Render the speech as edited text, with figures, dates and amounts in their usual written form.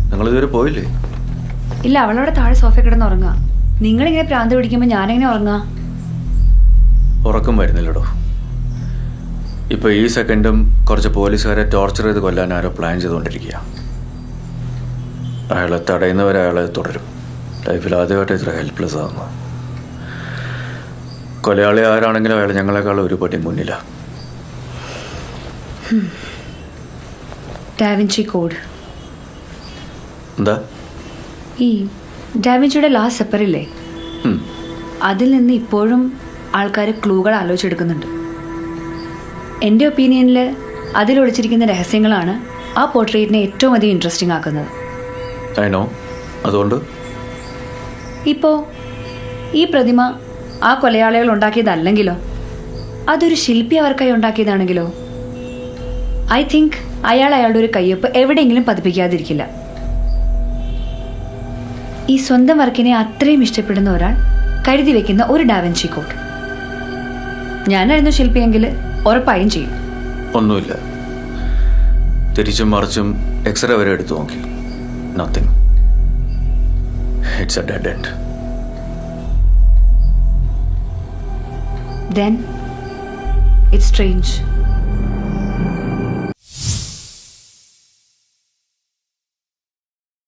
നിങ്ങൾ ഇതുവരെ പോയില്ലേ? ഇല്ല, അവളവിടെ താഴെ സോഫ കിടന്ന് ഉറങ്ങുക. നിങ്ങളിങ്ങനെ പ്രാന്ത് പിടിക്കുമ്പോൾ ഞാനെങ്ങനെ ഉറങ്ങാ? ഉറക്കം വരുന്നില്ലടോ. ഇപ്പൊ ഈ സെക്കൻഡും കുറച്ച് പോലീസുകാരെ ടോർച്ചർ ചെയ്ത് കൊല്ലാൻ ആരോ പ്ലാൻ ചെയ്തുകൊണ്ടിരിക്കുക. അയാളെ തടയുന്നവരെ അയാളെ തുടരും. ലൈഫിൽ ആദ്യമായിട്ട് ഇത്ര ഹെൽപ്ലെസ് ആകുന്നു. കൊലയാളി ആരാണെങ്കിലും അയാൾ ഞങ്ങളെക്കാൾ ഒരു പടി മുന്നിലാണ്. Da Vinci code. എന്താ? ഈ ഡാവിഞ്ചിയുടെ ലാസ്റ്റ് സെപ്പറില്ലേ, അതിൽ നിന്ന് ഇപ്പോഴും ആൾക്കാർ ക്ലൂകൾ ആലോചിച്ചെടുക്കുന്നുണ്ട്. എൻ്റെ ഒപ്പീനിയനിൽ അതിലൊളിച്ചിരിക്കുന്ന രഹസ്യങ്ങളാണ് ആ പോർട്രേറ്റിനെ ഏറ്റവും അധികം ഇൻട്രസ്റ്റിംഗ് ആക്കുന്നത്. അതുകൊണ്ട് ഇപ്പോൾ ഈ പ്രതിമ ആ കൊലയാളികൾ ഉണ്ടാക്കിയതല്ലെങ്കിലോ, അതൊരു ശില്പി അവർക്കായി ഉണ്ടാക്കിയതാണെങ്കിലോ, ഐ തിങ്ക് അയാളുടെ ഒരു കയ്യൊപ്പ് എവിടെയെങ്കിലും പതിപ്പിക്കാതിരിക്കില്ല. ഈ സ്വന്തം വർക്കിനെ അത്രയും ഇഷ്ടപ്പെടുന്ന ഒരാൾ കരുതി വെക്കുന്ന ഒരു ഡാവിഞ്ചി കോഡ്. ഞാനായിരുന്നു ശില്പിയെങ്കിൽ ഉറപ്പായും ചെയ്യും. ഒന്നുമില്ല, തിരിച്ചും മറിച്ചും എക്സ്റേ വരെ എടുത്തു നോക്കി. Nothing. It's A dead end. Then it's strange.